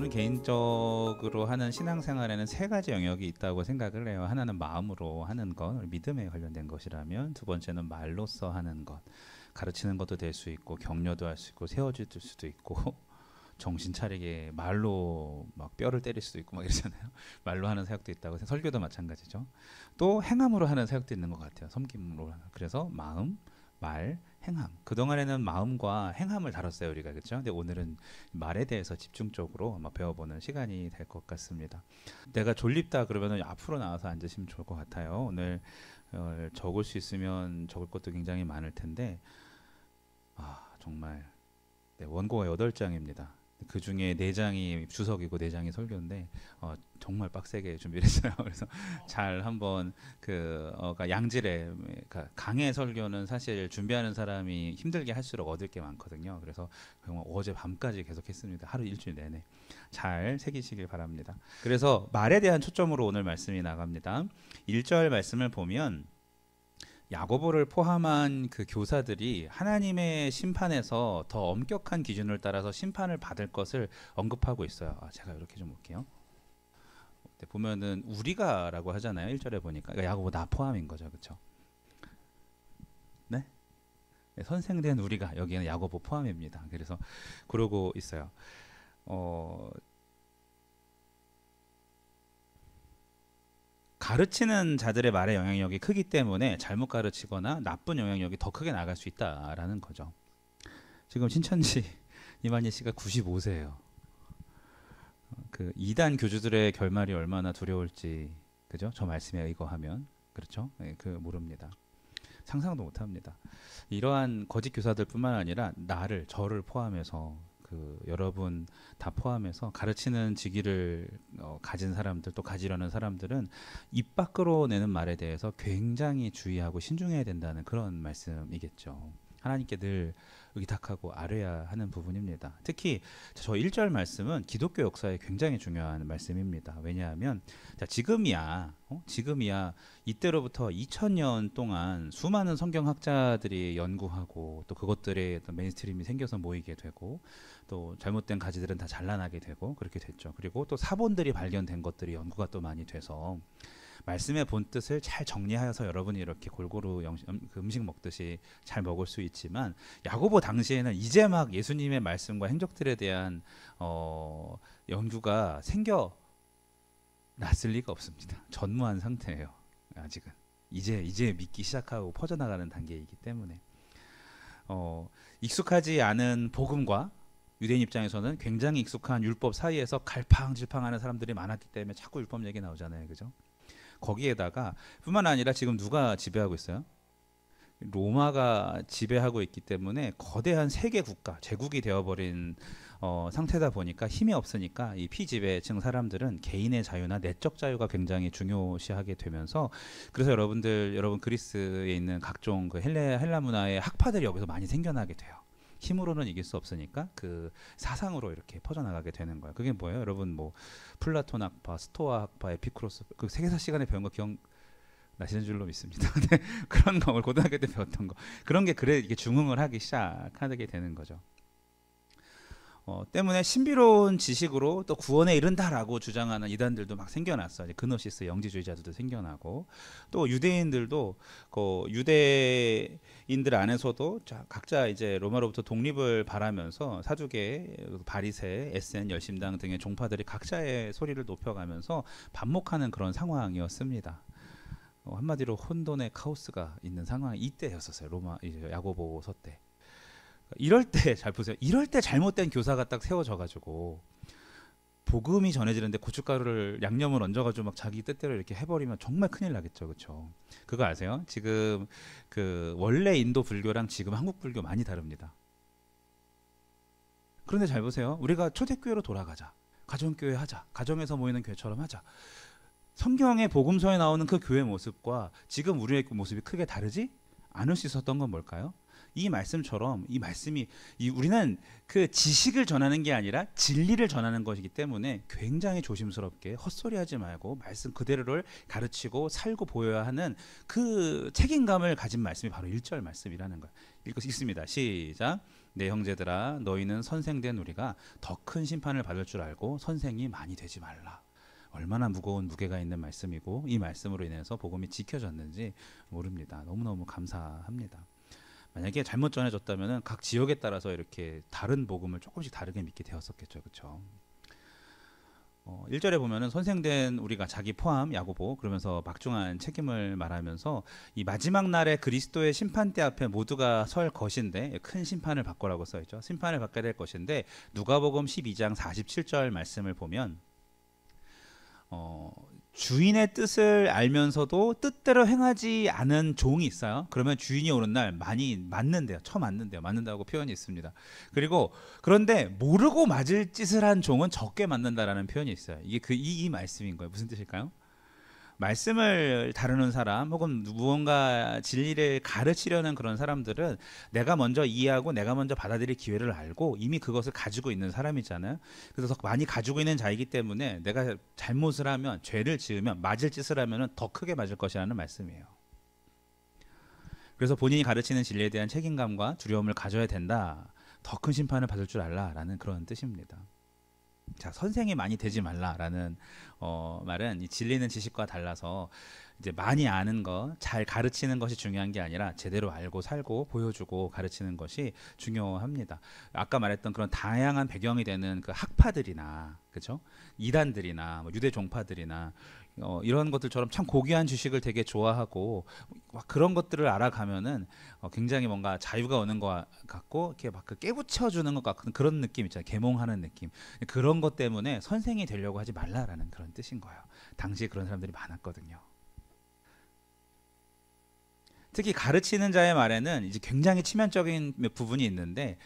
저는 개인적으로 하는 신앙생활에는 세 가지 영역이 있다고 생각을 해요. 하나는 마음으로 하는 것, 믿음에 관련된 것이라면, 두 번째는 말로써 하는 것, 가르치는 것도 될 수 있고 격려도 할 수 있고 세워줄 수도 있고 정신 차리게 말로 막 뼈를 때릴 수도 있고 막 이러잖아요. 말로 하는 사역도 있다고. 설교도 마찬가지죠. 또 행함으로 하는 사역도 있는 것 같아요. 섬김으로. 그래서 마음, 말, 행함. 그동안에는 마음과 행함을 다뤘어요, 우리가. 그렇죠? 근데 오늘은 말에 대해서 집중적으로 아마 배워보는 시간이 될 것 같습니다. 내가 졸립다 그러면 앞으로 나와서 앉으시면 좋을 것 같아요. 오늘 적을 수 있으면 적을 것도 굉장히 많을 텐데 정말 원고가 8장입니다. 그 중에 4장이 주석이고 4장이 설교인데 정말 빡세게 준비를 했어요. 그래서 잘 한번 양질의 강의 설교는 사실 준비하는 사람이 힘들게 할수록 얻을 게 많거든요. 그래서 어제 밤까지 계속 했습니다. 하루 일주일 내내 잘 새기시길 바랍니다. 그래서 말에 대한 초점으로 오늘 말씀이 나갑니다. 1절 말씀을 보면 야고보를 포함한 그 교사들이 하나님의 심판에서 더 엄격한 기준을 따라서 심판을 받을 것을 언급하고 있어요. 제가 이렇게 좀 볼게요. 보면은 우리가라고 하잖아요. 1절에 보니까 그러니까 야고보 나 포함인 거죠. 그렇죠? 네? 선생된 우리가 여기에는 야고보 포함입니다. 그래서 그러고 있어요. 가르치는 자들의 말의 영향력이 크기 때문에 잘못 가르치거나 나쁜 영향력이 더 크게 나갈 수 있다라는 거죠. 지금 신천지 이만희 씨가 95세예요. 그 이단 교주들의 결말이 얼마나 두려울지, 그죠? 저 말씀에 의거하면 그렇죠? 네, 모릅니다. 상상도 못합니다. 이러한 거짓 교사들뿐만 아니라 저를 포함해서 여러분 다 포함해서 가르치는 직위를 가진 사람들 또 가지려는 사람들은 입 밖으로 내는 말에 대해서 굉장히 주의하고 신중해야 된다는 그런 말씀이겠죠. 하나님께 늘 의탁하고 아뢰야 하는 부분입니다. 특히 저 1절 말씀은 기독교 역사에 굉장히 중요한 말씀입니다. 왜냐하면 지금이야 이때로부터 2000년 동안 수많은 성경학자들이 연구하고 또 그것들의 어떤 메인스트림이 생겨서 모이게 되고 또 잘못된 가지들은 다 잘라나게 되고 그렇게 됐죠. 그리고 또 사본들이 발견된 것들이 연구가 또 많이 돼서 말씀의 본뜻을 잘 정리하여서 여러분이 이렇게 골고루 음식 먹듯이 잘 먹을 수 있지만 야고보 당시에는 이제 막 예수님의 말씀과 행적들에 대한 연구가 생겨났을 리가 없습니다. 전무한 상태예요. 아직은 이제 믿기 시작하고 퍼져나가는 단계이기 때문에 익숙하지 않은 복음과 유대인 입장에서는 굉장히 익숙한 율법 사이에서 갈팡질팡하는 사람들이 많았기 때문에 자꾸 율법 얘기 나오잖아요. 그죠? 거기에다가 뿐만 아니라 지금 누가 지배하고 있어요? 로마가 지배하고 있기 때문에 거대한 세계 국가, 제국이 되어버린 상태다 보니까 힘이 없으니까 이 피지배층 사람들은 개인의 자유나 내적 자유가 굉장히 중요시하게 되면서 그래서 여러분 그리스에 있는 각종 헬라 문화의 학파들이 여기서 많이 생겨나게 돼요. 힘으로는 이길 수 없으니까 그 사상으로 이렇게 퍼져나가게 되는 거예요. 그게 뭐예요? 여러분 플라톤 학파, 스토아 학파, 에피쿠로스 그 세계사 시간에 배운 거 기억나시는 줄로 믿습니다. 그런 거 고등학교 때 배웠던 거 그런 게 이게 중흥을 하기 시작하게 되는 거죠. 때문에 신비로운 지식으로 또 구원에 이른다라고 주장하는 이단들도 막 생겨났어요. 그노시스 영지주의자들도 생겨나고 또 유대인들도 유대인들 안에서도 각자 이제 로마로부터 독립을 바라면서 사두개, 바리새, 에센, 열심당 등의 종파들이 각자의 소리를 높여가면서 반목하는 그런 상황이었습니다. 한마디로 혼돈의 카오스가 있는 상황이 이때였었어요. 야고보서 때. 이럴 때 잘 보세요. 이럴 때 잘못된 교사가 딱 세워져가지고 복음이 전해지는데 고춧가루를 양념을 얹어가지고 막 자기 뜻대로 이렇게 해버리면 정말 큰일 나겠죠, 그렇죠? 그거 아세요? 지금 원래 인도 불교랑 지금 한국 불교 많이 다릅니다. 그런데 잘 보세요. 우리가 초대교회로 돌아가자, 가정교회 하자, 가정에서 모이는 교회처럼 하자. 성경의 복음서에 나오는 그 교회 모습과 지금 우리의 모습이 크게 다르지 않을 수 있었던 건 뭘까요? 이 말씀처럼 이 말씀이 우리는 그 지식을 전하는 게 아니라 진리를 전하는 것이기 때문에 굉장히 조심스럽게 헛소리하지 말고 말씀 그대로를 가르치고 살고 보여야 하는 그 책임감을 가진 말씀이 바로 1절 말씀이라는 거예요. 읽습니다. 시작. 내 형제들아 너희는 선생된 우리가 더 큰 심판을 받을 줄 알고 선생이 많이 되지 말라. 얼마나 무거운 무게가 있는 말씀이고 이 말씀으로 인해서 복음이 지켜졌는지 모릅니다. 너무너무 감사합니다. 만약에 잘못 전해졌다면 각 지역에 따라서 이렇게 다른 복음을 조금씩 다르게 믿게 되었었겠죠. 그렇죠? 1절에 보면은 선생된 우리가 자기 포함 야고보 그러면서 막중한 책임을 말하면서 이 마지막 날에 그리스도의 심판대 앞에 모두가 설 것인데 큰 심판을 받고라고 써있죠. 심판을 받게 될 것인데 누가복음 12장 47절 말씀을 보면 주인의 뜻을 알면서도 뜻대로 행하지 않은 종이 있어요. 그러면 주인이 오는 날 많이 맞는데요. 맞는데요. 맞는다고 표현이 있습니다. 그리고 그런데 모르고 맞을 짓을 한 종은 적게 맞는다라는 표현이 있어요. 이게 이 말씀인 거예요. 무슨 뜻일까요? 말씀을 다루는 사람 혹은 무언가 진리를 가르치려는 그런 사람들은 내가 먼저 이해하고 내가 먼저 받아들일 기회를 알고 이미 그것을 가지고 있는 사람이잖아요. 그래서 더 많이 가지고 있는 자이기 때문에 내가 잘못을 하면 죄를 지으면 맞을 짓을 하면 더 크게 맞을 것이라는 말씀이에요. 그래서 본인이 가르치는 진리에 대한 책임감과 두려움을 가져야 된다. 더 큰 심판을 받을 줄 알라라는 그런 뜻입니다. 자, 선생이 많이 되지 말라라는 말은 이 진리는 지식과 달라서 이제 많이 아는 거, 잘 가르치는 것이 중요한 게 아니라 제대로 알고 살고 보여주고 가르치는 것이 중요합니다. 아까 말했던 그런 다양한 배경이 되는 그 학파들이나, 그렇죠? 이단들이나 뭐 유대 종파들이나 이런 것들처럼 참 고귀한 지식을 되게 좋아하고 막 그런 것들을 알아가면은 굉장히 뭔가 자유가 오는 것 같고 이렇게 막 깨부쳐주는 것 같은 그런 느낌 있잖아요. 계몽하는 느낌. 그런 것 때문에 선생이 되려고 하지 말라라는 그런 뜻인 거예요. 당시에 그런 사람들이 많았거든요. 특히 가르치는 자의 말에는 이제 굉장히 치명적인 부분이 있는데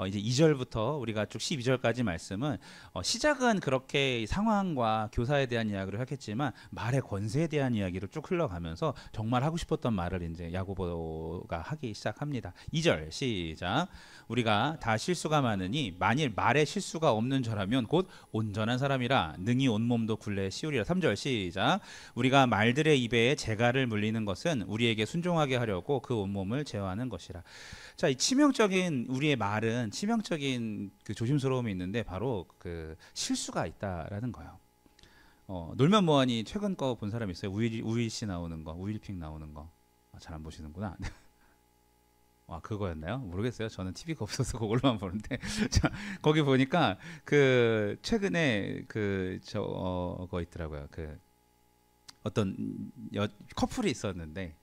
이제 2절부터 우리가 쭉 12절까지 말씀은 시작은 그렇게 상황과 교사에 대한 이야기를 하겠지만 말의 권세에 대한 이야기로 쭉 흘러가면서 정말 하고 싶었던 말을 이제 야고보가 하기 시작합니다. 2절 시작. 우리가 다 실수가 많으니 만일 말에 실수가 없는 자라면 곧 온전한 사람이라 능히 온몸도 굴레 씌우리라. 3절 시작. 우리가 말들의 입에 재갈을 물리는 것은 우리에게 순종하게 하려고 그 온몸을 제어하는 것이라. 자, 이 치명적인 우리의 말은 치명적인 그 조심스러움이 있는데 바로 그 실수가 있다라는 거예요. 놀면 뭐하니 최근 거 본 사람 있어요? 우일 씨 나오는 거, 우일핑 나오는 거. 잘 안 보시는구나. 그거였나요? 모르겠어요. 저는 TV가 없어서 그걸로만 보는데 자, 거기 보니까 그 최근에 거 있더라고요. 그 어떤 커플이 있었는데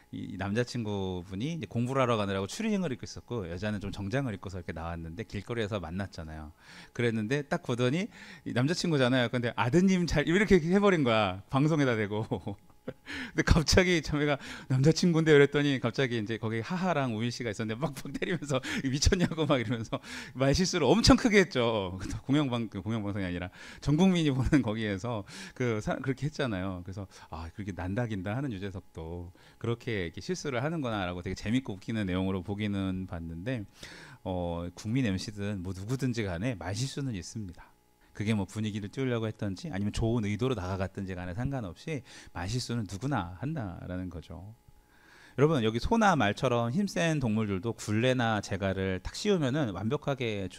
이 남자친구분이 이제 공부를 하러 가느라고 추리닝을 입고 있었고 여자는 좀 정장을 입고서 이렇게 나왔는데 길거리에서 만났잖아요. 그랬는데 딱 보더니 이 남자친구잖아요. 근데 아드님 잘 이렇게 해버린 거야. 방송에다 대고. 근데 갑자기 자매가 남자친구인데 이랬더니 갑자기 이제 거기 하하랑 우일 씨가 있었는데 막 때리면서 미쳤냐고 막 이러면서 말 실수를 엄청 크게 했죠. 공영방송이 아니라 전 국민이 보는 거기에서 그렇게 했잖아요. 그래서 그렇게 난다긴다 하는 유재석도 그렇게 이렇게 실수를 하는구나라고 되게 재밌고 웃기는 내용으로 보기는 봤는데 국민 MC든 뭐 누구든지 간에 말 실수는 있습니다. 그게 뭐 분위기를 띄우려고 했던지 아니면 좋은 의도로 다가갔든지 간에 상관없이 말실수는 누구나 한다라는 거죠. 여러분 여기 소나 말처럼 힘센 동물들도 굴레나 재갈을 탁 씌우면은 완벽하게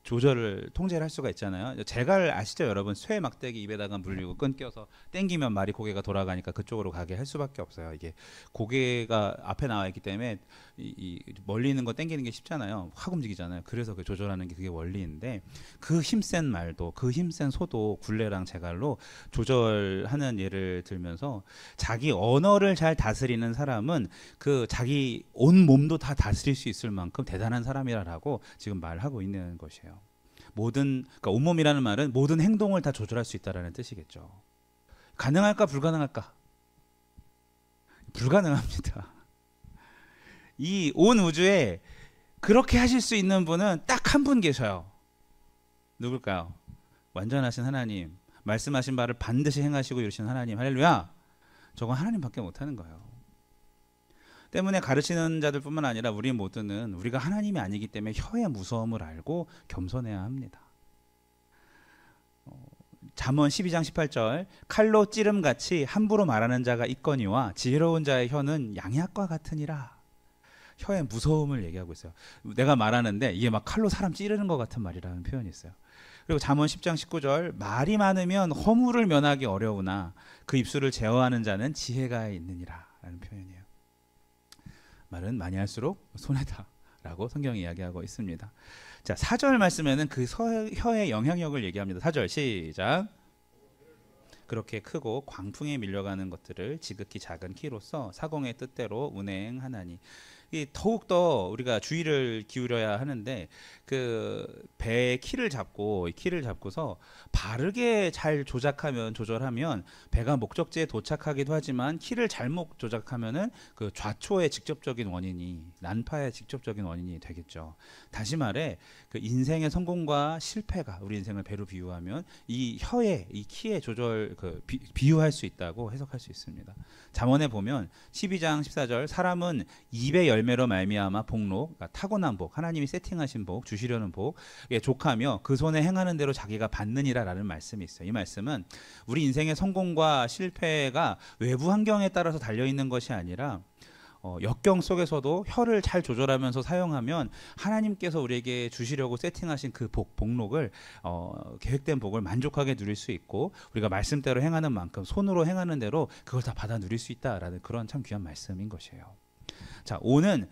조절을 통제를 할 수가 있잖아요. 재갈 아시죠 여러분? 쇠 막대기 입에다가 물리고 끊겨서 당기면 말이 고개가 돌아가니까 그쪽으로 가게 할 수밖에 없어요. 이게 고개가 앞에 나와 있기 때문에 이 멀리 있는 거 당기는 게 쉽잖아요. 확 움직이잖아요. 그래서 조절하는 게 그게 원리인데 그 힘센 말도 그 힘센 소도 굴레랑 재갈로 조절하는 예를 들면서 자기 언어를 잘 다스리는 사람은 그 자기 온 몸도 다 다스릴 수 있을 만큼 대단한 사람이라고 지금 말하고 있는 것이에요. 그러니까 온몸이라는 말은 모든 행동을 다 조절할 수 있다라는 뜻이겠죠. 가능할까 불가능할까? 불가능합니다. 이 온 우주에 그렇게 하실 수 있는 분은 딱 한 분 계셔요. 누굴까요? 완전하신 하나님, 말씀하신 바를 반드시 행하시고 이루시는 하나님. 할렐루야. 저건 하나님밖에 못하는 거예요. 때문에 가르치는 자들뿐만 아니라 우리 모두는 우리가 하나님이 아니기 때문에 혀의 무서움을 알고 겸손해야 합니다. 잠언 12장 18절 칼로 찌름같이 함부로 말하는 자가 있거니와 지혜로운 자의 혀는 양약과 같으니라. 혀의 무서움을 얘기하고 있어요. 내가 말하는데 이게 막 칼로 사람 찌르는 것 같은 말이라는 표현이 있어요. 그리고 잠언 10장 19절 말이 많으면 허물을 면하기 어려우나 그 입술을 제어하는 자는 지혜가 있느니라 라는 표현이에요. 말은 많이 할수록 손해다 라고 성경이 이야기하고 있습니다. 자, 4절 말씀에는 그 혀의 영향력을 얘기합니다. 4절 시작. 그렇게 크고 광풍에 밀려가는 것들을 지극히 작은 키로서 사공의 뜻대로 운행하나니. 이 더욱더 우리가 주의를 기울여야 하는데 그 배의 키를 잡고서 바르게 잘 조절하면 배가 목적지에 도착하기도 하지만 키를 잘못 조작하면은 그 좌초의 직접적인 원인이 난파의 직접적인 원인이 되겠죠. 다시 말해 그 인생의 성공과 실패가 우리 인생을 배로 비유하면 이 혀의 이 키의 조절 비유할 수 있다고 해석할 수 있습니다. 잠언에 보면 12장 14절 사람은 입의 열매로 말미암아 복록, 그러니까 타고난 복, 하나님이 세팅하신 복, 주시려는 복에 족하며 그 손에 행하는 대로 자기가 받느니라라는 말씀이 있어요. 이 말씀은 우리 인생의 성공과 실패가 외부 환경에 따라서 달려있는 것이 아니라 역경 속에서도 혀를 잘 조절하면서 사용하면 하나님께서 우리에게 주시려고 세팅하신 그 복록을 계획된 복을 만족하게 누릴 수 있고 우리가 말씀대로 행하는 만큼 손으로 행하는 대로 그걸 다 받아 누릴 수 있다라는 그런 참 귀한 말씀인 것이에요. 자, 5절은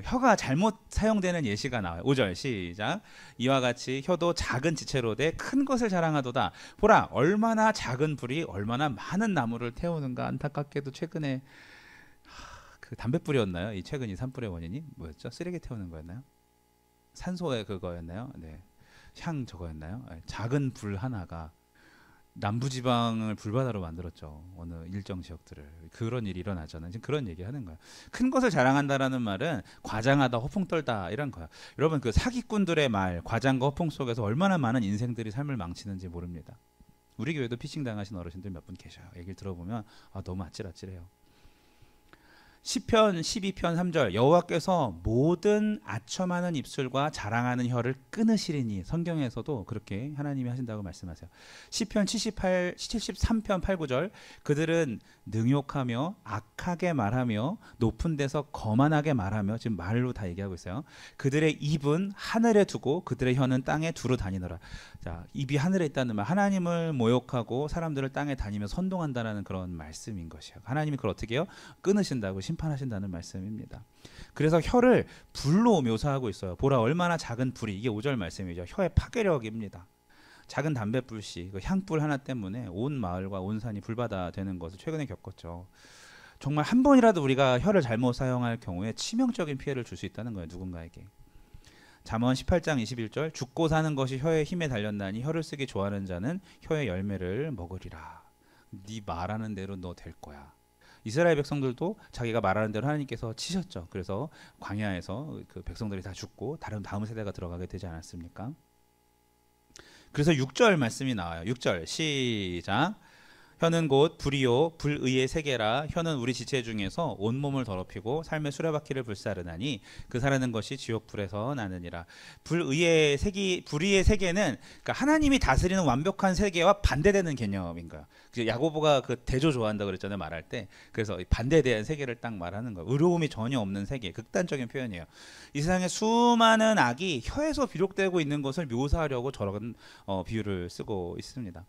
혀가 잘못 사용되는 예시가 나와요. 5절 시작. 이와 같이 혀도 작은 지체로 돼 큰 것을 자랑하도다. 보라 얼마나 작은 불이 얼마나 많은 나무를 태우는가. 안타깝게도 최근에 그 담뱃불이었나요? 이 최근 이 산불의 원인이 뭐였죠? 쓰레기 태우는 거였나요? 산소의 그거였나요? 네. 향 저거였나요? 작은 불 하나가 남부지방을 불바다로 만들었죠. 어느 일정 지역들을. 그런 일이 일어나잖아요. 지금 그런 얘기하는 거야. 큰 것을 자랑한다라는 말은 과장하다, 허풍 떨다 이런 거야. 여러분 그 사기꾼들의 말, 과장과 허풍 속에서 얼마나 많은 인생들이 삶을 망치는지 모릅니다. 우리 교회도 피싱 당하신 어르신들 몇 분 계셔요. 얘기를 들어보면 너무 아찔아찔해요. 시편 12편 3절 여호와께서 모든 아첨하는 입술과 자랑하는 혀를 끊으시리니. 성경에서도 그렇게 하나님이 하신다고 말씀하세요. 시편 73편 8, 9절 그들은 능욕하며 악하게 말하며 높은 데서 거만하게 말하며, 지금 말로 다 얘기하고 있어요. 그들의 입은 하늘에 두고 그들의 혀는 땅에 두루 다니노라. 자, 입이 하늘에 있다는 말, 하나님을 모욕하고 사람들을 땅에 다니며 선동한다는 그런 말씀인 것이에요. 하나님이 그걸 어떻게 해요? 끊으신다고, 심판하신다는 말씀입니다. 그래서 혀를 불로 묘사하고 있어요. 보라 얼마나 작은 불이, 이게 5절 말씀이죠. 혀의 파괴력입니다. 작은 담뱃불씨, 그 향불 하나 때문에 온 마을과 온 산이 불바다 되는 것을 최근에 겪었죠. 정말 한 번이라도 우리가 혀를 잘못 사용할 경우에 치명적인 피해를 줄 수 있다는 거예요, 누군가에게. 잠언 18장 21절 죽고 사는 것이 혀의 힘에 달렸나니 혀를 쓰기 좋아하는 자는 혀의 열매를 먹으리라. 네 말하는 대로 너 될 거야. 이스라엘 백성들도 자기가 말하는 대로 하나님께서 치셨죠. 그래서 광야에서 그 백성들이 다 죽고 다음 세대가 들어가게 되지 않았습니까? 그래서 6절 말씀이 나와요. 6절 시작. 혀는 곧 불이요 불의의 세계라. 혀는 우리 지체 중에서 온몸을 더럽히고 삶의 수레바퀴를 불사르나니 그 사르는 것이 지옥불에서 나느니라. 불의의 세계는 그러니까 하나님이 다스리는 완벽한 세계와 반대되는 개념인 거야. 야고보가 그 대조 좋아한다 그랬잖아요, 말할 때. 그래서 반대되는 세계를 딱 말하는 거야. 의로움이 전혀 없는 세계, 극단적인 표현이에요. 이 세상에 수많은 악이 혀에서 비롯되고 있는 것을 묘사하려고 저런 비유를 쓰고 있습니다.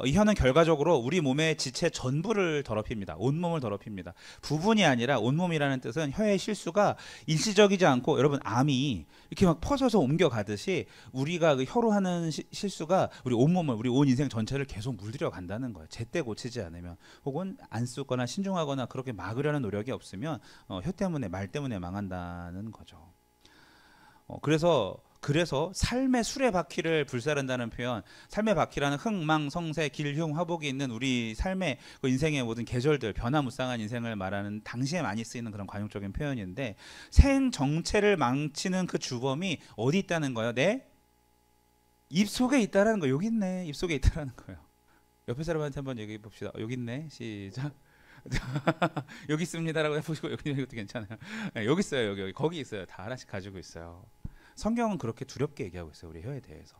이 혀는 결과적으로 우리 몸의 지체 전부를 더럽힙니다. 온몸을 더럽힙니다. 부분이 아니라 온몸이라는 뜻은 혀의 실수가 일시적이지 않고, 여러분 암이 이렇게 막 퍼져서 옮겨가듯이 우리가 그 혀로 하는 실수가 우리 온몸을, 우리 온 인생 전체를 계속 물들여 간다는 거예요. 제때 고치지 않으면, 혹은 안 쓰거나 신중하거나 그렇게 막으려는 노력이 없으면 혀 때문에, 말 때문에 망한다는 거죠. 그래서 삶의 수레바퀴를 불사른다는 표현, 삶의 바퀴라는 흥망, 성쇠, 길흉, 화복이 있는 우리 삶의 그 인생의 모든 계절들, 변화무쌍한 인생을 말하는 당시에 많이 쓰이는 그런 관용적인 표현인데, 생 정체를 망치는 그 주범이 어디 있다는 거예요? 내 입속에 있다라는 거예요. 여기 있네. 입속에 있다라는 거예요. 옆에 사람한테 한번 얘기해 봅시다. 여기 있네. 시작. 여기 있습니다라고 해보시고, 여기도 괜찮아요. 네, 여기 있어요. 여기 거기 있어요. 다 하나씩 가지고 있어요. 성경은 그렇게 두렵게 얘기하고 있어요, 우리 혀에 대해서.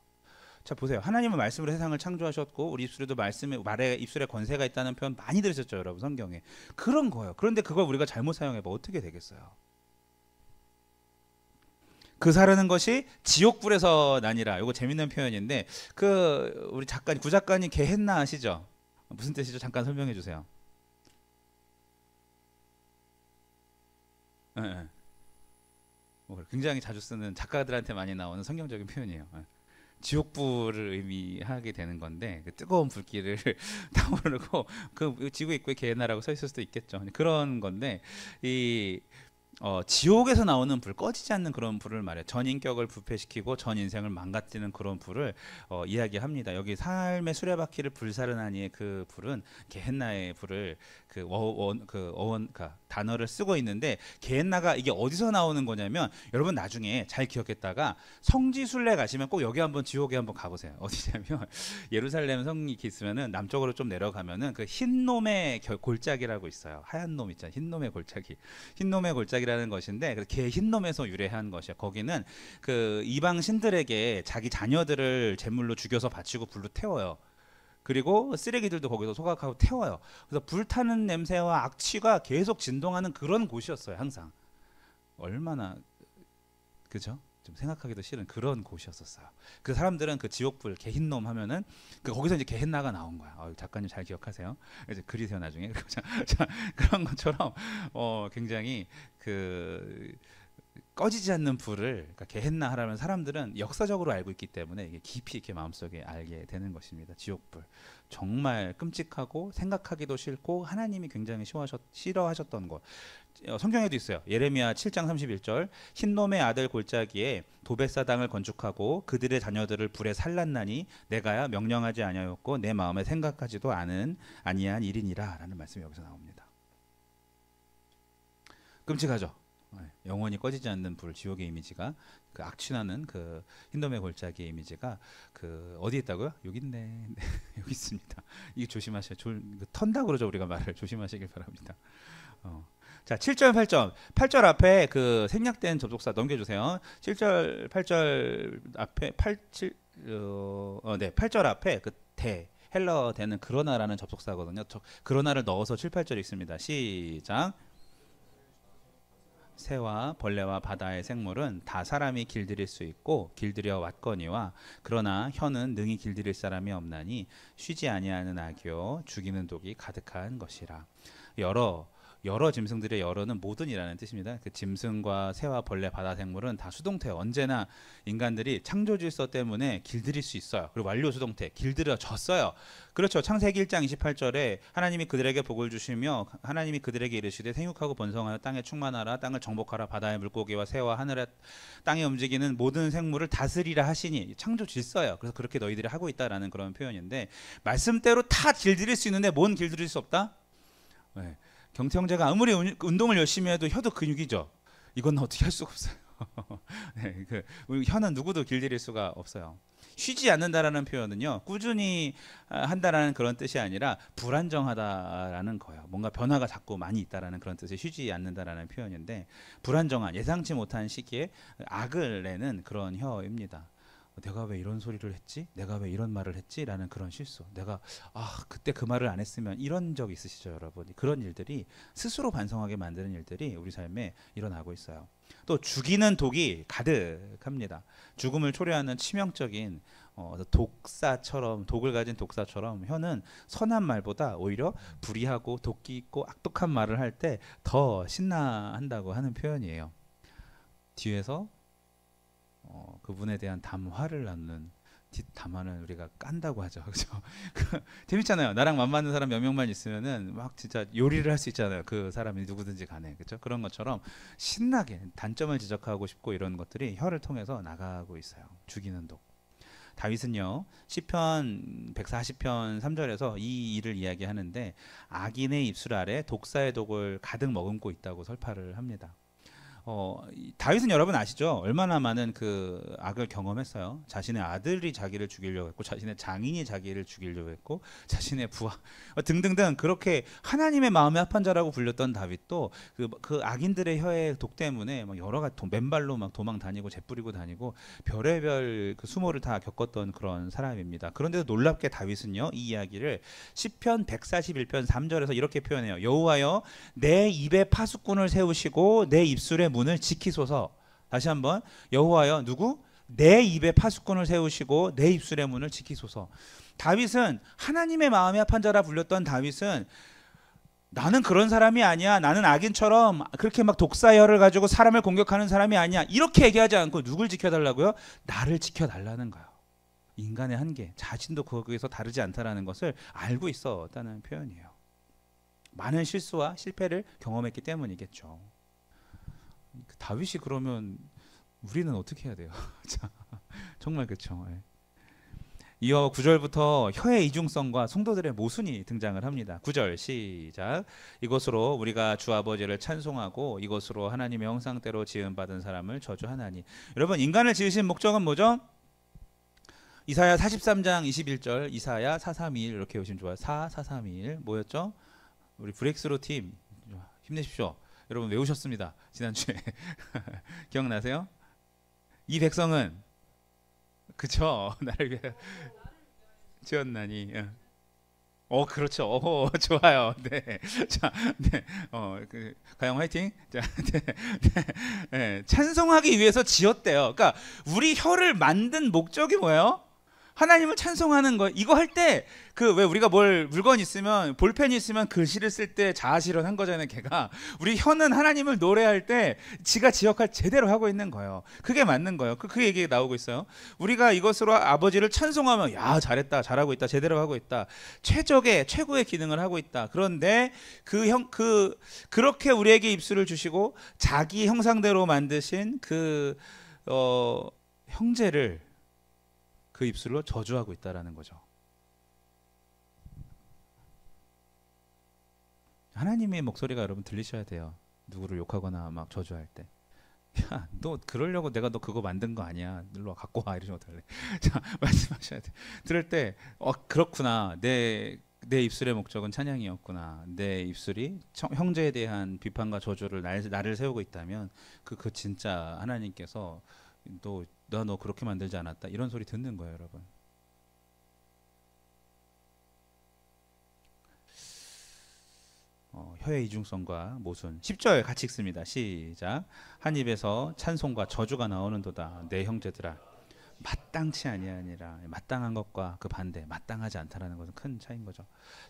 자 보세요. 하나님은 말씀으로 세상을 창조하셨고 우리 입술에도 말에 입술에 권세가 있다는 표현 많이 들으셨죠, 여러분 성경에. 그런 거예요. 그런데 그걸 우리가 잘못 사용해봐 어떻게 되겠어요? 그 사르는 것이 지옥불에서 나니라. 이거 재밌는 표현인데 그 우리 작가 구작가님 게헨나 아시죠? 무슨 뜻이죠? 잠깐 설명해 주세요. 예, 예. 굉장히 자주 쓰는 작가들한테 많이 나오는 성경적인 표현이에요. 예. 지옥불을 의미하게 되는 건데 그 뜨거운 불길을 타오르고 그 지구 입구에 게헨나라고 써 있을 수도 있겠죠. 그런 건데 이 지옥에서 나오는 불, 꺼지지 않는 그런 불을 말해요. 전 인격을 부패시키고 전 인생을 망가뜨리는 그런 불을 이야기합니다. 여기 삶의 수레바퀴를 불사르나니의 그 불은 게헨나의 불을 단어를 쓰고 있는데 게헨나가 이게 어디서 나오는 거냐면 여러분 나중에 잘 기억했다가 성지순례 가시면 꼭 여기 한번 지옥에 한번 가보세요. 어디냐면 예루살렘 성이 있으면은 남쪽으로 좀 내려가면은 그 흰놈의 골짜기라고 있어요. 하얀 놈 있잖아요. 흰놈의 골짜기. 흰놈의 골짜기라는 것인데 개 흰놈에서 유래한 것이야. 거기는 그 이방 신들에게 자기 자녀들을 제물로 죽여서 바치고 불로 태워요. 그리고 쓰레기들도 거기서 소각하고 태워요. 그래서 불타는 냄새와 악취가 계속 진동하는 그런 곳이었어요. 항상. 얼마나 그죠? 좀 생각하기도 싫은 그런 곳이었었어요. 그 사람들은 그 지옥불 개흰놈 하면은 거기서 이제 게헨나가 나온 거야. 작가님 잘 기억하세요. 이제 그리세요 나중에. 자, 그런 것처럼 굉장히 그 꺼지지 않는 불을 그러니까 게헨나 하라면 사람들은 역사적으로 알고 있기 때문에 이게 깊이 이렇게 마음속에 알게 되는 것입니다. 지옥불 정말 끔찍하고 생각하기도 싫고 하나님이 굉장히 싫어하셨던 곳. 성경에도 있어요. 예레미야 7장 31절 흰놈의 아들 골짜기에 도벳사당을 건축하고 그들의 자녀들을 불에 살랐나니 내가야 명령하지 아니하였고 내 마음에 생각하지도 아니한 일이니라 라는 말씀이 여기서 나옵니다. 끔찍하죠. 영원히 꺼지지 않는 불, 지옥의 이미지가 그 악취나는 그 흰돔의 골짜기의 이미지가 그 어디 있다고요? 여기 있네. 여기 있습니다. 이거 조심하셔야 턴다 그러죠. 우리가 말을 조심하시길 바랍니다. 자, 7절, 8절. 8절 앞에 그 생략된 접속사 넘겨주세요. 7절, 8절 앞에 8절 앞에 그 헬러 되는 그러나라는 접속사거든요. 그러나를 넣어서 7, 8절 읽습니다. 시작. 새와 벌레와 바다의 생물은 다 사람이 길들일 수 있고 길들여 왔거니와 그러나 혀는 능히 길들일 사람이 없나니 쉬지 아니하는 악이요 죽이는 독이 가득한 것이라. 여러 짐승들의 여러는 모든이라는 뜻입니다. 그 짐승과 새와 벌레, 바다 생물은 다 수동태예요. 언제나 인간들이 창조 질서 때문에 길들일 수 있어요. 그리고 완료 수동태, 길들여졌어요. 그렇죠. 창세기 1장 28절에 하나님이 그들에게 복을 주시며 하나님이 그들에게 이르시되 생육하고 번성하여 땅에 충만하라, 땅을 정복하라, 바다의 물고기와 새와 하늘의 땅에 움직이는 모든 생물을 다스리라 하시니 창조 질서예요. 그래서 그렇게 너희들이 하고 있다라는 그런 표현인데 말씀대로 다 길들일 수 있는데 뭔 길들일 수 없다? 네. 경태 형제가 아무리 운동을 열심히 해도 혀도 근육이죠. 이건 어떻게 할 수가 없어요. 네, 혀는 누구도 길들일 수가 없어요. 쉬지 않는다라는 표현은요, 꾸준히 한다라는 그런 뜻이 아니라 불안정하다라는 거예요. 뭔가 변화가 자꾸 많이 있다라는 그런 뜻의 쉬지 않는다라는 표현인데 불안정한 예상치 못한 시기에 악을 내는 그런 혀입니다. 내가 왜 이런 소리를 했지? 내가 왜 이런 말을 했지? 라는 그런 실수. 내가 그때 그 말을 안 했으면 이런 적 있으시죠, 여러분? 그런 일들이 스스로 반성하게 만드는 일들이 우리 삶에 일어나고 있어요. 또 죽이는 독이 가득합니다. 죽음을 초래하는 치명적인 독을 가진 독사처럼 혀는 선한 말보다 오히려 불의하고 도끼 있고 악독한 말을 할 때 더 신나한다고 하는 표현이에요. 뒤에서 그분에 대한 담화를 낳는 뒷담화는 우리가 깐다고 하죠. 그렇죠? 재밌잖아요. 나랑 맞는 사람 몇 명만 있으면은 막 진짜 요리를 할 수 있잖아요. 그 사람이 누구든지 간에. 그렇죠? 그런 것처럼 신나게 단점을 지적하고 싶고 이런 것들이 혀를 통해서 나가고 있어요. 죽이는 독. 다윗은요. 시편 140편 3절에서 이 일을 이야기하는데 악인의 입술 아래 독사의 독을 가득 머금고 있다고 설파를 합니다. 다윗은 여러분 아시죠? 얼마나 많은 그 악을 경험했어요. 자신의 아들이 자기를 죽이려고 했고, 자신의 장인이 자기를 죽이려고 했고, 자신의 부하 등등등 그렇게 하나님의 마음에 합한 자라고 불렸던 다윗도 그 악인들의 혀의 독 때문에 막 여러 가지 맨발로 막 도망 다니고 재뿌리고 다니고 별의별 그 수모를 다 겪었던 그런 사람입니다. 그런데도 놀랍게 다윗은요, 이 이야기를 시편 141편 3절에서 이렇게 표현해요. 여호와여, 내 입에 파수꾼을 세우시고 내 입술의 문을 지키소서. 다시 한번, 여호와여, 누구? 내 입에 파수꾼을 세우시고 내 입술의 문을 지키소서. 다윗은 하나님의 마음에 합한 자라 불렸던 다윗은 나는 그런 사람이 아니야, 나는 악인처럼 그렇게 막 독사열을 가지고 사람을 공격하는 사람이 아니야, 이렇게 얘기하지 않고 누굴 지켜달라고요? 나를 지켜달라는 거예요. 인간의 한계, 자신도 거기에서 다르지 않다라는 것을 알고 있었다는 표현이에요. 많은 실수와 실패를 경험했기 때문이겠죠. 다윗이 그러면 우리는 어떻게 해야 돼요? 정말 그렇죠. 이어 9절부터 혀의 이중성과 성도들의 모순이 등장을 합니다. 9절 시작. 이것으로 우리가 주 아버지를 찬송하고 이것으로 하나님의 형상대로 지음받은 사람을 저주하나니. 여러분, 인간을 지으신 목적은 뭐죠? 이사야 43장 21절, 이사야 4321 이렇게 보시면 좋아요. 4431 뭐였죠? 우리 브렉스로 팀 힘내십시오. 여러분 외우셨습니다. 지난주에. 기억나세요? 이 백성은 그쵸? 나를 위해 지었나니. 그렇죠. 좋아요. 네. 자, 네. 가영 화이팅. 자, 네. 네. 찬송하기 위해서 지었대요. 그러니까 우리 혀를 만든 목적이 뭐예요? 하나님을 찬송하는 거. 이거 할 때 그 왜 우리가 물건 있으면, 볼펜이 있으면 글씨를 쓸 때 자아실현한 거잖아요. 걔가 우리 혀는 하나님을 노래할 때 지가 지 역할 제대로 하고 있는 거예요. 그게 맞는 거예요. 그 얘기 나오고 있어요. 우리가 이것으로 아버지를 찬송하면 야 잘했다, 잘하고 있다, 제대로 하고 있다, 최고의 기능을 하고 있다. 그런데 그렇게 우리에게 입술을 주시고 자기 형상대로 만드신 형제를 그 입술로 저주하고 있다라는 거죠. 하나님의 목소리가 여러분 들리셔야 돼요. 누구를 욕하거나 막 저주할 때. 야, 너 그러려고 내가 너 그거 만든 거 아니야. 일로 와, 갖고 와. 이러지 못할래. 자, 말씀하셔야 돼. 들을 때 그렇구나. 내 입술의 목적은 찬양이었구나. 내 입술이 형제에 대한 비판과 저주를 나를 세우고 있다면 그 진짜 하나님께서 너 그렇게 만들지 않았다, 이런 소리 듣는 거예요, 여러분. 혀의 이중성과 모순. 10절 같이 읽습니다. 시작. 한 입에서 찬송과 저주가 나오는도다. 내 형제들아, 마땅치 아니하니라. 마땅한 것과 그 반대, 마땅하지 않다라는 것은 큰 차이인 거죠.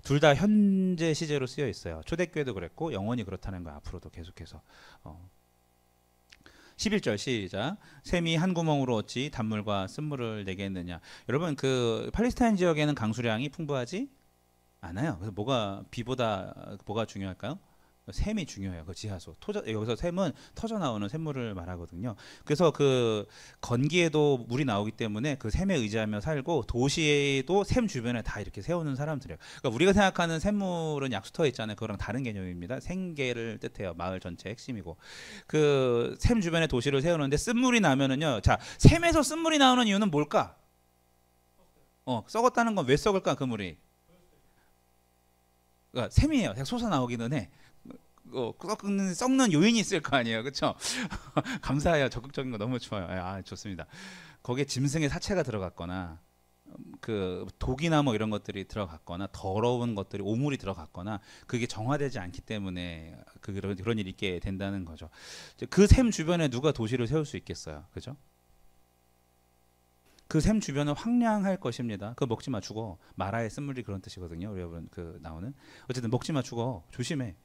둘 다 현재 시제로 쓰여 있어요. 초대교회도 그랬고 영원히 그렇다는 거야. 앞으로도 계속해서. 11절 시작. 샘이 한 구멍으로 어찌 단물과 쓴물을 내게 했느냐. 여러분, 그 팔레스타인 지역에는 강수량이 풍부하지 않아요. 그래서 비보다 뭐가 중요할까요? 샘이 중요해요. 그 지하수. 여기서 샘은 터져 나오는 샘물을 말하거든요. 그래서 그 건기에도 물이 나오기 때문에 그 샘에 의지하며 살고, 도시에도 샘 주변에 다 이렇게 세우는 사람들이에요. 그러니까 우리가 생각하는 샘물은 약수터에 있잖아요. 그거랑 다른 개념입니다. 생계를 뜻해요. 마을 전체 핵심이고. 그 샘 주변에 도시를 세우는데 쓴물이 나면은요. 자, 샘에서 쓴물이 나오는 이유는 뭘까? 썩었다는 건 왜 썩을까? 그 물이. 그러니까 샘이에요. 그냥 솟아 나오기는 해. 썩는 요인이 있을 거 아니에요, 그렇죠? 감사해요. 적극적인 거 너무 좋아요. 좋습니다. 거기에 짐승의 사체가 들어갔거나, 그 독이나 뭐 이런 것들이 들어갔거나, 더러운 것들이, 오물이 들어갔거나, 그게 정화되지 않기 때문에 그런 일이 있게 된다는 거죠. 그 샘 주변에 누가 도시를 세울 수 있겠어요, 그죠? 그 샘 주변은 황량할 것입니다. 그거 먹지 마, 죽어. 마라의 쓴물이 그런 뜻이거든요. 우리 여러분 나오는. 어쨌든 먹지 마, 죽어. 조심해.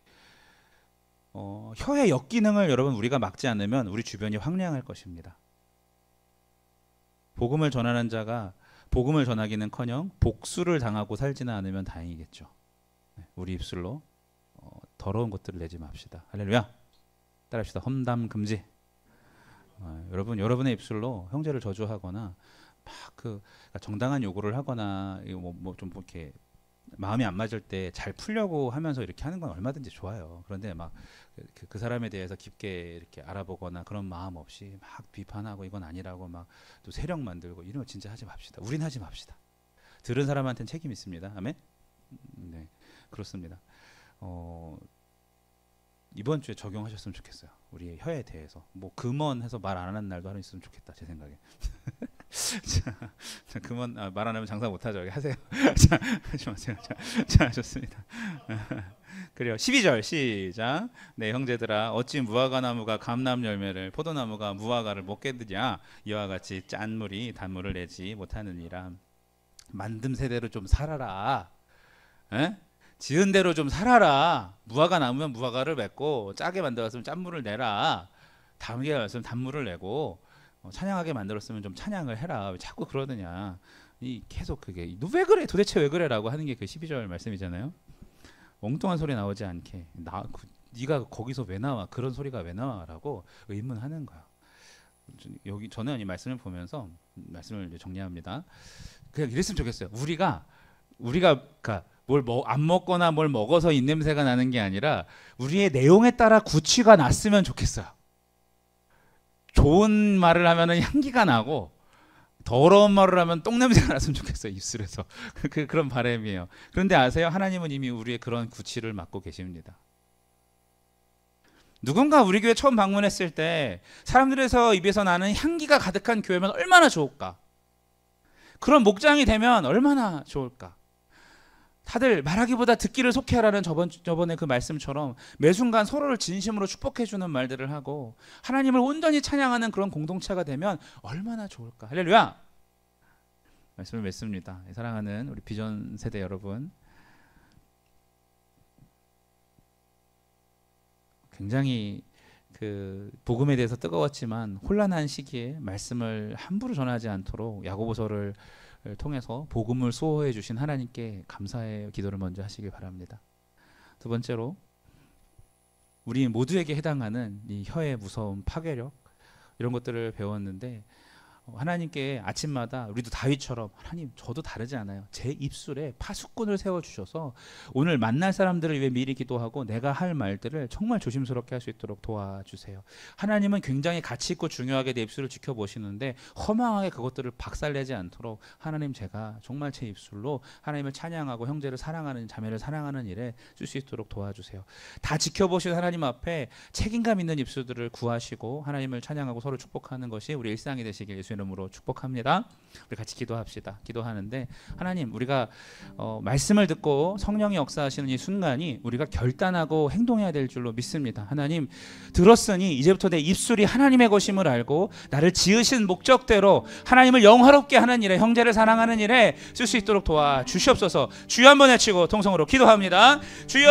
혀의 역기능을 여러분 우리가 막지 않으면 우리 주변이 황량할 것입니다. 복음을 전하는 자가 복음을 전하기는커녕 복수를 당하고 살지는 않으면 다행이겠죠. 우리 입술로 더러운 것들을 내지 맙시다. 할렐루야. 따라합시다. 험담 금지. 여러분의 입술로 형제를 저주하거나 막 그러니까 정당한 요구를 하거나 좀 이렇게 마음이 안 맞을 때 잘 풀려고 하면서 이렇게 하는 건 얼마든지 좋아요. 그런데 막 그 사람에 대해서 깊게 이렇게 알아보거나 그런 마음 없이 막 비판하고 이건 아니라고 막 또 세력 만들고 이런 거 진짜 하지 맙시다. 우린 하지 맙시다. 들은 사람한테는 책임 있습니다. 아멘. 네, 그렇습니다. 이번 주에 적용하셨으면 좋겠어요. 우리의 혀에 대해서 뭐 금언해서 말 안 하는 날도 하나 있으면 좋겠다. 제 생각에. 자, 금언 말 안 하면 장사 못하죠. 하세요. 자, 하지 마세요. 자, 좋습니다. 그래요. 12절 시작. 네, 형제들아, 어찌 무화과 나무가 감람 열매를, 포도나무가 무화과를 먹게 되냐? 이와 같이 짠 물이 단물을 내지 못하느니라. 만듦새대로 좀 살아라. 에? 지은 대로 좀 살아라. 무화과 나무면 무화과를 맺고, 짜게 만들었으면 짠물을 내라. 달게 만들었으면 단물을 내고, 찬양하게 만들었으면 좀 찬양을 해라. 왜 자꾸 그러느냐? 이 계속 그게 너 왜 그래? 도대체 왜 그래라고 하는 게 그 12절 말씀이잖아요. 엉뚱한 소리 나오지 않게 네가 거기서 왜 나와? 그런 소리가 왜 나와라고 의문하는 거야. 여기 저는 이 말씀을 보면서 말씀을 이제 정리합니다. 그냥 이랬으면 좋겠어요. 우리가 그러니까 뭘 안 먹거나 뭘 먹어서 입냄새가 나는 게 아니라 우리의 내용에 따라 구취가 났으면 좋겠어요. 좋은 말을 하면은 향기가 나고 더러운 말을 하면 똥냄새가 났으면 좋겠어요. 입술에서. 그런 바람이에요. 그런데 아세요? 하나님은 이미 우리의 그런 구취를 맡고 계십니다. 누군가 우리 교회 처음 방문했을 때 사람들에서 입에서 나는 향기가 가득한 교회면 얼마나 좋을까? 그런 목장이 되면 얼마나 좋을까? 다들 말하기보다 듣기를 속해하라는 저번에 그 말씀처럼 매 순간 서로를 진심으로 축복해주는 말들을 하고 하나님을 온전히 찬양하는 그런 공동체가 되면 얼마나 좋을까. 할렐루야. 말씀을 맺습니다. 사랑하는 우리 비전 세대 여러분, 굉장히 그 복음에 대해서 뜨거웠지만 혼란한 시기에 말씀을 함부로 전하지 않도록 야고보서를 통해서 복음을 수호해 주신 하나님께 감사의 기도를 먼저 하시길 바랍니다. 두 번째로 우리 모두에게 해당하는 이 혀의 무서운 파괴력, 이런 것들을 배웠는데 하나님께 아침마다 우리도 다윗처럼 하나님 저도 다르지 않아요. 제 입술에 파수꾼을 세워주셔서 오늘 만날 사람들을 위해 미리 기도하고 내가 할 말들을 정말 조심스럽게 할 수 있도록 도와주세요. 하나님은 굉장히 가치 있고 중요하게 내 입술을 지켜보시는데 허망하게 그것들을 박살내지 않도록 하나님 제가 정말 제 입술로 하나님을 찬양하고 형제를 사랑하는 자매를 사랑하는 일에 쓸 수 있도록 도와주세요. 다 지켜보신 하나님 앞에 책임감 있는 입술들을 구하시고 하나님을 찬양하고 서로 축복하는 것이 우리 일상이 되시길 예수님 이름으로 축복합니다. 우리 같이 기도합시다. 기도하는데 하나님, 우리가 말씀을 듣고 성령이 역사하시는 이 순간이 우리가 결단하고 행동해야 될 줄로 믿습니다. 하나님, 들었으니 이제부터 내 입술이 하나님의 것임을 알고 나를 지으신 목적대로 하나님을 영화롭게 하는 일에, 형제를 사랑하는 일에 쓸 수 있도록 도와주시옵소서. 주여 한번 외치고 통성으로 기도합니다. 주여!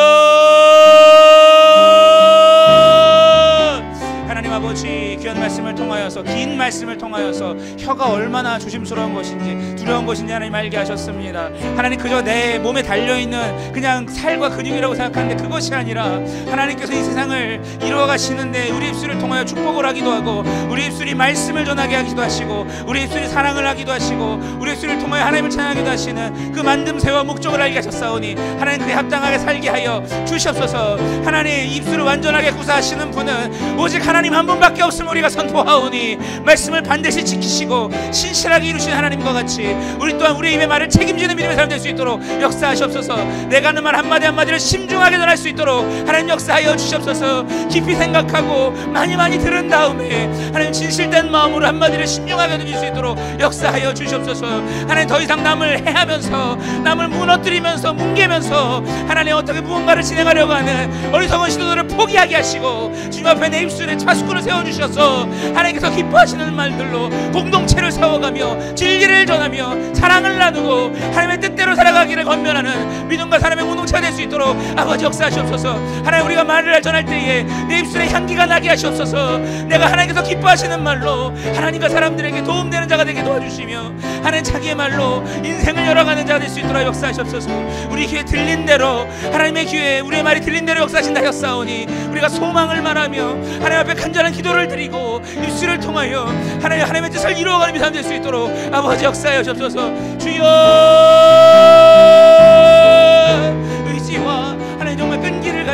하나님 아버지, 귀한 말씀을 통하여서, 긴 말씀을 통하여서 혀가 얼마나 조심스러운 것인지 두려운 것인지 하나님 알게 하셨습니다. 하나님, 그저 내 몸에 달려있는 그냥 살과 근육이라고 생각하는데 그것이 아니라 하나님께서 이 세상을 이루어가시는데 우리 입술을 통하여 축복을 하기도 하고 우리 입술이 말씀을 전하게 하기도 하시고 우리 입술이 사랑을 하기도 하시고 우리 입술을 통하여 하나님을 찬양하기도 하시는 그 만듦새와 목적을 알게 하셨사오니 하나님 그에 합당하게 살게 하여 주시옵소서. 하나님, 입술을 완전하게 구사하시는 분은 오직 하나님 한 분밖에 없음을 우리가 선포하오니 말씀을 반드시 지키시고 신실하게 이루신 하나님과 같이 우리 또한 우리의 입의 말을 책임지는 믿음의 사람 될 수 있도록 역사하시옵소서. 내가 하는 말 한마디 한마디를 심중하게 전할 수 있도록 하나님 역사하여 주시옵소서. 깊이 생각하고 많이 들은 다음에 하나님 진실된 마음으로 한마디를 심중하게 던질 수 있도록 역사하여 주시옵소서. 하나님, 더 이상 남을 해하면서 남을 무너뜨리면서 뭉개면서 하나님 어떻게 무언가를 진행하려고 하는 어리석은 시도들을 포기하게 하시고 주님 앞에 내 입술에 차수꾼을 세워주셔서 하나님께서 기뻐하시는 말들로 공동체를 세워가며 진리를 전하며 사랑을 나누고 하나님의 뜻대로 살아가기를 권면하는 믿음과 사람의 공동체가 될 수 있도록 아버지 역사하시옵소서. 하나님, 우리가 말을 전할 때에 내 입술에 향기가 나게 하시옵소서. 내가 하나님께서 기뻐하시는 말로 하나님과 사람들에게 도움되는 자가 되게 도와주시며 하나님 자기의 말로 인생을 열어가는 자가 될 수 있도록 역사하시옵소서. 우리 귀에 들린 대로, 하나님의 귀에 우리의 말이 들린 대로 역사하신다 하였사오니 우리가 소망을 말하며 하나님 앞에 간절한 기도를 드리고 입술을 통하여 하나님의 뜻을 이루어가는 믿음 될 수 있도록 아버지 역사하여 주옵소서. 주여!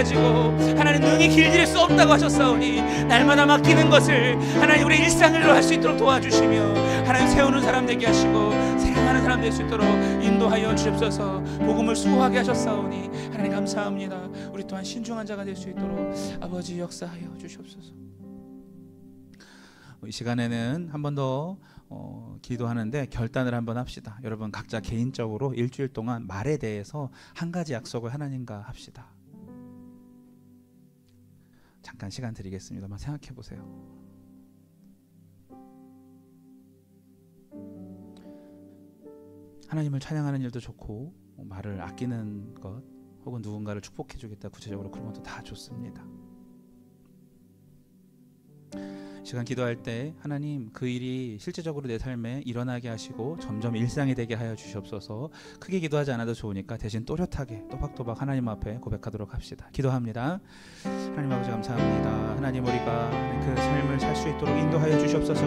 가지고 하나님 능히 길들일 수 없다고 하셨사오니 날마다 맡기는 것을 하나님 우리 일상으로 할 수 있도록 도와주시며 하나님 세우는 사람 되게 하시고 사랑하는 사람 될 수 있도록 인도하여 주옵소서. 복음을 수호하게 하셨사오니 하나님 감사합니다. 우리 또한 신중한 자가 될 수 있도록 아버지 역사하여 주시옵소서. 이 시간에는 한 번 더 기도하는데 결단을 한번 합시다. 여러분 각자 개인적으로 일주일 동안 말에 대해서 한 가지 약속을 하나님과 합시다. 잠깐 시간 드리겠습니다만 생각해 보세요. 하나님을 찬양하는 일도 좋고 말을 아끼는 것 혹은 누군가를 축복해 주겠다 구체적으로 그런 것도 다 좋습니다. 시간 기도할 때 하나님 그 일이 실제적으로 내 삶에 일어나게 하시고 점점 일상이 되게 하여 주시옵소서. 크게 기도하지 않아도 좋으니까 대신 또렷하게 또박또박 하나님 앞에 고백하도록 합시다. 기도합니다. 하나님 아버지 감사합니다. 하나님 우리가 그 삶을 살 수 있도록 인도하여 주시옵소서.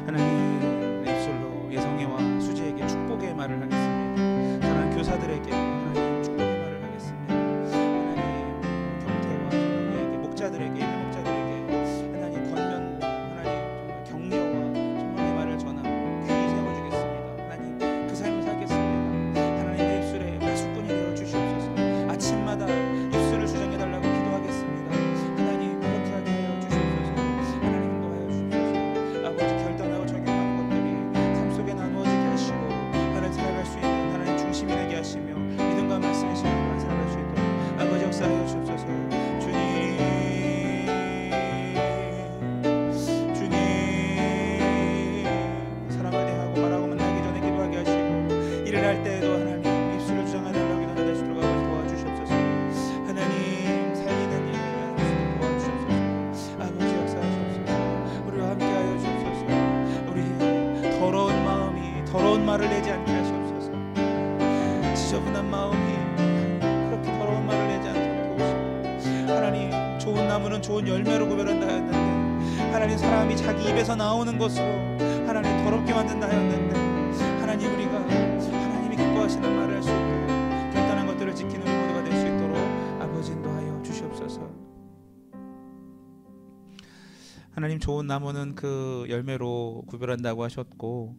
하나님 내 입술로 예성이와 수지에게 축복의 말을 하겠습니다. 사랑하는 교사들에게 하나님 축복의 말을 하겠습니다. 하나님 경태와 소영이에게 목자들에게 일부 목자들에게 하나님 권면 하나님 정말 격려와 소망의 말을 전하고 귀히 세워주겠습니다. 하나님 그 삶을 살겠습니다. 하나님 내 입술에 파수꾼이 되어 주시옵소서. 아침마다 입술을 주장해달라고 기도하겠습니다. 하나님 그렇게 하게 하여 주시옵소서. 하나님 인도하여 주시옵소서. 아버지 결단하고 적용하는 것들이 삶 속에 나누어지게 하시고 나를 살아갈 수 있는 하나님 중심이 되게 하시며 믿음과 말씀의 신앙을 살아갈 수 있도록 아버지 역사하여 주옵소서. 사랑을 대하고 말하고 만나기 전에 기도하게 하시고 일을 할 때에도 하나님 입술을 주장하달라고 기도할 수 있도록 아버지 도와주시옵소서. 하나님 살리는 일을 하는 수 도와주시옵소서. 아버지 역사하시옵소서. 우리와 함께하여 주옵소서. 우리의 더러운 마음이 더러운 말을 내지 않게 하시옵소서. 지저분한 마음이 그렇게 더러운 말을 내지 않도록 도우시고 하나님 좋은 나무는 좋은 열매로 구별한다 하였는데 하나님 사람이 자기 입에서 나오는 것으로 하나님 더럽게 만든다 하였는데 하나님 우리가 하나님이 기뻐하시는 말을 할 수 있도록 결단한 것들을 지키는 우리 모두가 될 수 있도록 아버지 인도하여 주시옵소서. 하나님 좋은 나무는 그 열매로 구별한다고 하셨고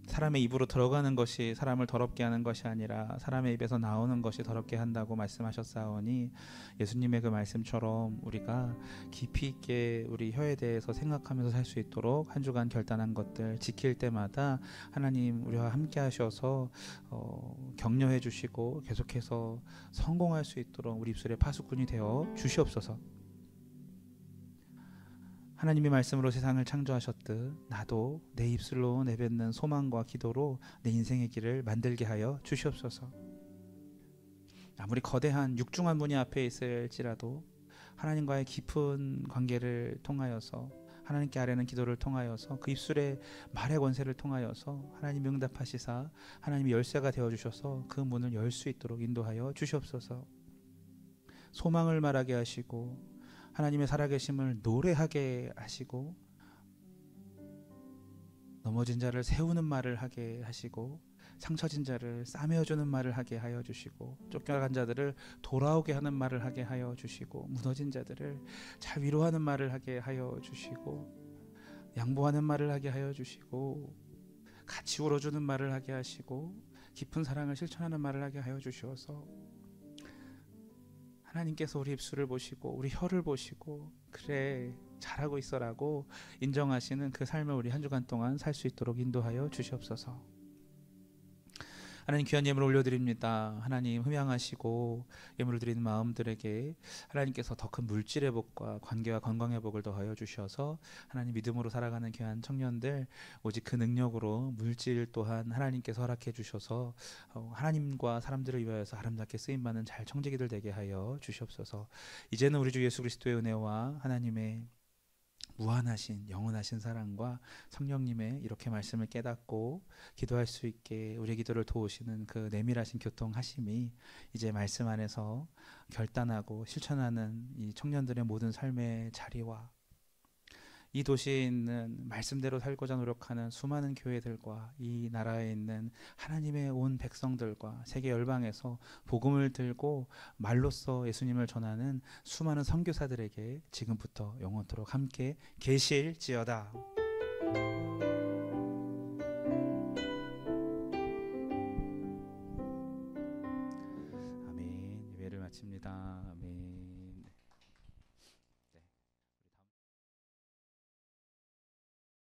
사람의 입으로 들어가는 것이 사람을 더럽게 하는 것이 아니라 사람의 입에서 나오는 것이 더럽게 한다고 말씀하셨사오니 예수님의 그 말씀처럼 우리가 깊이 있게 우리 혀에 대해서 생각하면서 살 수 있도록 한 주간 결단한 것들 지킬 때마다 하나님 우리와 함께 하셔서 격려해 주시고 계속해서 성공할 수 있도록 우리 입술의 파수꾼이 되어 주시옵소서. 하나님의 말씀으로 세상을 창조하셨듯 나도 내 입술로 내뱉는 소망과 기도로 내 인생의 길을 만들게 하여 주시옵소서. 아무리 거대한 육중한 문이 앞에 있을지라도 하나님과의 깊은 관계를 통하여서 하나님께 아뢰는 기도를 통하여서 그 입술의 말의 권세를 통하여서 하나님이 응답하시사 하나님이 열쇠가 되어주셔서 그 문을 열 수 있도록 인도하여 주시옵소서. 소망을 말하게 하시고 하나님의 살아계심을 노래하게 하시고 넘어진 자를 세우는 말을 하게 하시고 상처진 자를 싸매어주는 말을 하게 하여 주시고 쫓겨간 자들을 돌아오게 하는 말을 하게 하여 주시고 무너진 자들을 잘 위로하는 말을 하게 하여 주시고 양보하는 말을 하게 하여 주시고 같이 울어주는 말을 하게 하시고 깊은 사랑을 실천하는 말을 하게 하여 주시어서 하나님께서 우리 입술을 보시고 우리 혀를 보시고 그래 잘하고 있어라고 인정하시는 그 삶을 우리 한 주간 동안 살 수 있도록 인도하여 주시옵소서. 하나님 귀한 예물을 올려드립니다. 하나님 흠양하시고 예물을 드리는 마음들에게 하나님께서 더 큰 물질의 복과 관계와 건강의 복을 더하여 주셔서 하나님 믿음으로 살아가는 귀한 청년들 오직 그 능력으로 물질 또한 하나님께서 허락해 주셔서 하나님과 사람들을 위하여서 아름답게 쓰임받는 잘 청지기들 되게 하여 주시옵소서. 이제는 우리 주 예수 그리스도의 은혜와 하나님의 무한하신 영원하신 사랑과 성령님의 이렇게 말씀을 깨닫고 기도할 수 있게 우리의 기도를 도우시는 그 내밀하신 교통하심이 이제 말씀 안에서 결단하고 실천하는 이 청년들의 모든 삶의 자리와 이 도시에 있는 말씀대로 살고자 노력하는 수많은 교회들과 이 나라에 있는 하나님의 온 백성들과 세계 열방에서 복음을 들고 말로써 예수님을 전하는 수많은 선교사들에게 지금부터 영원토록 함께 계실지어다.